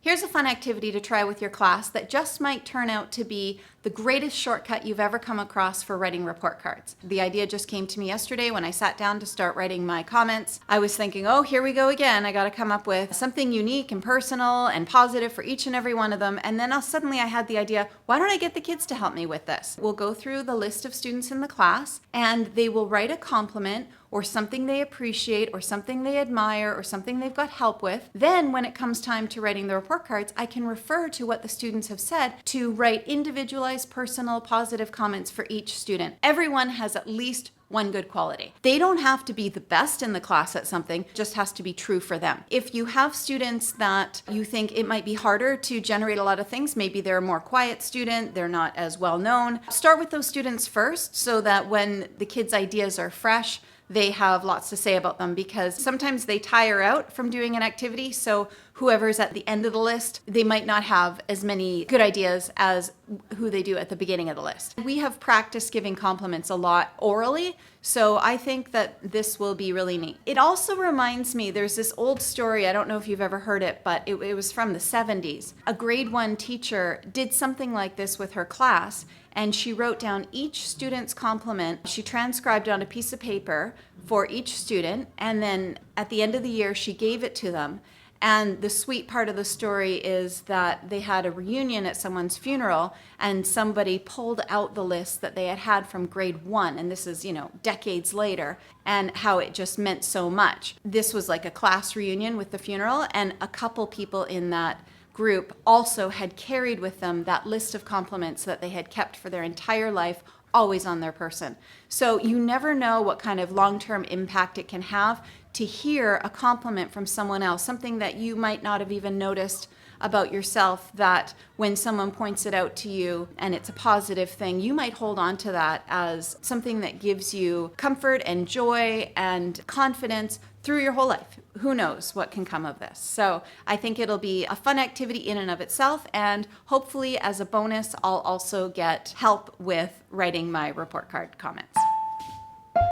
Here's a fun activity to try with your class that just might turn out to be the greatest shortcut you've ever come across for writing report cards. The idea just came to me yesterday when I sat down to start writing my comments. I was thinking, oh, here we go again. I got to come up with something unique and personal and positive for each and every one of them. And then suddenly I had the idea, why don't I get the kids to help me with this? We'll go through the list of students in the class and they will write a compliment or something they appreciate or something they admire or something they've got help with. Then when it comes time to writing the report cards, I can refer to what the students have said to write individualized, personal, positive comments for each student. Everyone has at least one good quality. They don't have to be the best in the class at something, it just has to be true for them. If you have students that you think it might be harder to generate a lot of things, maybe they're a more quiet student, they're not as well known, start with those students first so that when the kids' ideas are fresh, they have lots to say about them, because sometimes they tire out from doing an activity. So whoever's at the end of the list, they might not have as many good ideas as who they do at the beginning of the list. We have practiced giving compliments a lot orally, so I think that this will be really neat. It also reminds me, there's this old story, I don't know if you've ever heard it, but it was from the 70s. A grade 1 teacher did something like this with her class, and she wrote down each student's compliment. She transcribed on a piece of paper for each student, and then at the end of the year, she gave it to them. And the sweet part of the story is that they had a reunion at someone's funeral, and somebody pulled out the list that they had had from grade 1, and this is, decades later, and how it just meant so much. This was like a class reunion with the funeral, and a couple people in that group also had carried with them that list of compliments that they had kept for their entire life, always on their person. So you never know what kind of long-term impact it can have to hear a compliment from someone else, something that you might not have even noticed about yourself, that when someone points it out to you and it's a positive thing, you might hold on to that as something that gives you comfort and joy and confidence through your whole life. Who knows what can come of this? So I think it'll be a fun activity in and of itself, and hopefully as a bonus, I'll also get help with writing my report card comments.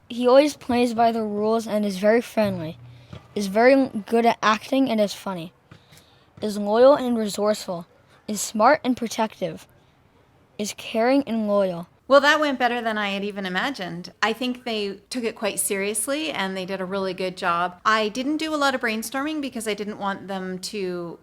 He always plays by the rules and is very friendly, is very good at acting and is funny, is loyal and resourceful, is smart and protective, is caring and loyal. Well, that went better than I had even imagined. I think they took it quite seriously and they did a really good job. I didn't do a lot of brainstorming because I didn't want them to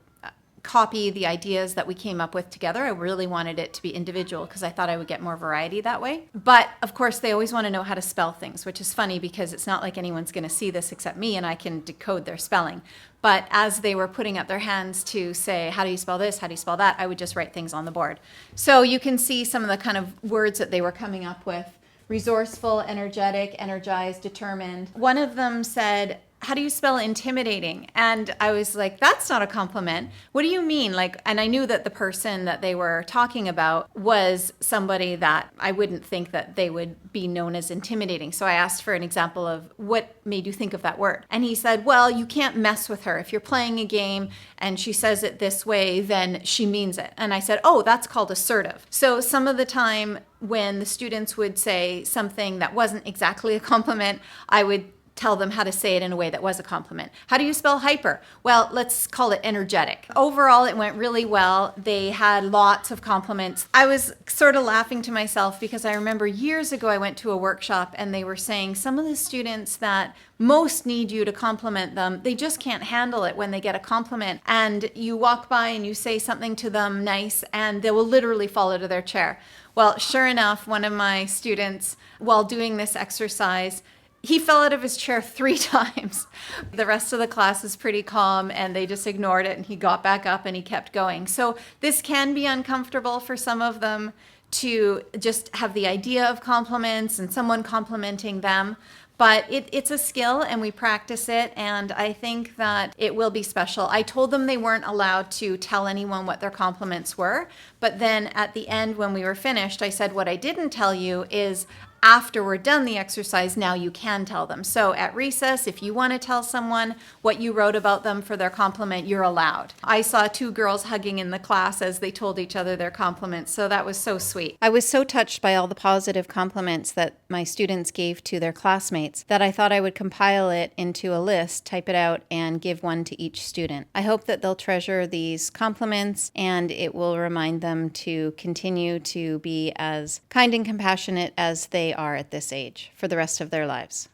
copy the ideas that we came up with together. I really wanted it to be individual because I thought I would get more variety that way. But of course, they always want to know how to spell things, which is funny because it's not like anyone's going to see this except me and I can decode their spelling. But as they were putting up their hands to say, how do you spell this? How do you spell that? I would just write things on the board. So you can see some of the kind of words that they were coming up with. Resourceful, energetic, energized, determined. One of them said, how do you spell intimidating? And I was like, that's not a compliment. What do you mean? And I knew that the person that they were talking about was somebody that I wouldn't think that they would be known as intimidating. So I asked for an example of what made you think of that word. And he said, well, you can't mess with her. If you're playing a game and she says it this way, then she means it. And I said, oh, that's called assertive. So some of the time when the students would say something that wasn't exactly a compliment, I would tell them how to say it in a way that was a compliment. How do you spell hyper? Well, let's call it energetic. Overall, it went really well. They had lots of compliments. I was sort of laughing to myself because I remember years ago I went to a workshop and they were saying some of the students that most need you to compliment them, they just can't handle it when they get a compliment. And you walk by and you say something to them nice and they will literally fall out of their chair. Well, sure enough, one of my students, while doing this exercise, he fell out of his chair 3 times. The rest of the class is pretty calm and they just ignored it and he got back up and he kept going. So this can be uncomfortable for some of them to just have the idea of compliments and someone complimenting them. But it's a skill and we practice it, and I think that it will be special. I told them they weren't allowed to tell anyone what their compliments were, but then at the end when we were finished, I said, what I didn't tell you is after we're done the exercise, now you can tell them. So at recess, if you want to tell someone what you wrote about them for their compliment, you're allowed. I saw two girls hugging in the class as they told each other their compliments, so that was so sweet. I was so touched by all the positive compliments that my students gave to their classmates that I thought I would compile it into a list, type it out, and give one to each student. I hope that they'll treasure these compliments and it will remind them to continue to be as kind and compassionate as they are at this age for the rest of their lives.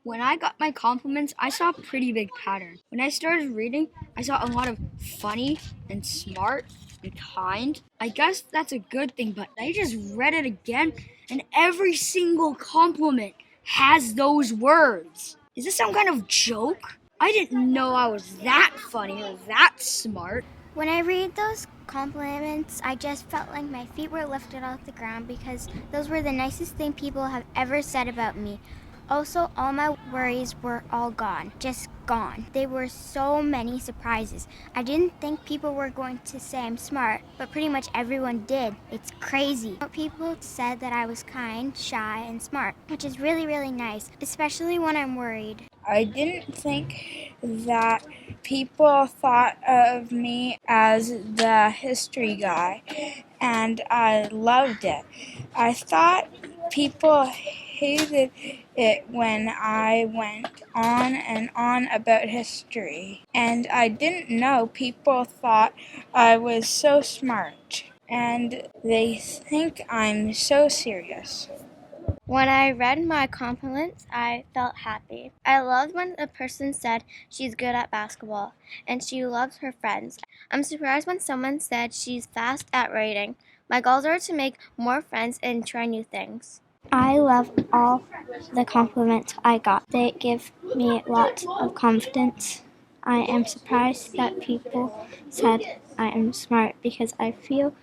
When I got my compliments, I saw a pretty big pattern. When I started reading, I saw a lot of funny and smart and kind. I guess that's a good thing, but I just read it again, and every single compliment has those words. Is this some kind of joke? I didn't know I was that funny or that smart. When I read those compliments, I just felt like my feet were lifted off the ground because those were the nicest thing people have ever said about me. Also, all my worries were all gone, just gone. There were so many surprises. I didn't think people were going to say I'm smart, but pretty much everyone did. It's crazy. People said that I was kind, shy, and smart, which is really, really nice, especially when I'm worried. I didn't think that people thought of me as the history guy, and I loved it. I thought people hated it when I went on and on about history, and I didn't know people thought I was so smart, and they think I'm so serious. When I read my compliments, I felt happy. I loved when a person said she's good at basketball and she loves her friends. I'm surprised when someone said she's fast at writing. My goals are to make more friends and try new things. I love all the compliments I got. They give me lots of confidence. I am surprised that people said I am smart because I feel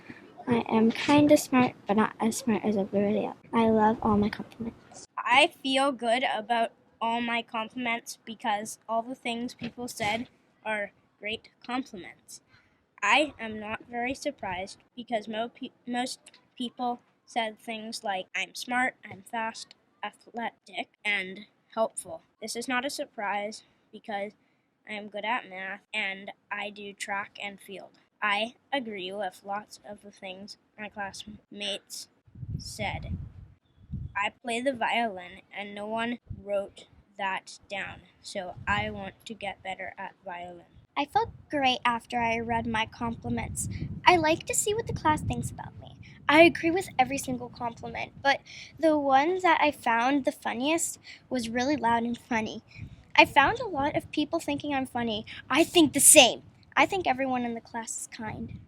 I am kind of smart, but not as smart as everybody else. I love all my compliments. I feel good about all my compliments because all the things people said are great compliments. I am not very surprised because most people said things like, I'm smart, I'm fast, athletic, and helpful. This is not a surprise because I am good at math and I do track and field. I agree with lots of the things my classmates said. I play the violin and no one wrote that down, so I want to get better at violin. I felt great after I read my compliments. I like to see what the class thinks about me. I agree with every single compliment, but the one that I found the funniest was really loud and funny. I found a lot of people thinking I'm funny. I think the same. I think everyone in the class is kind.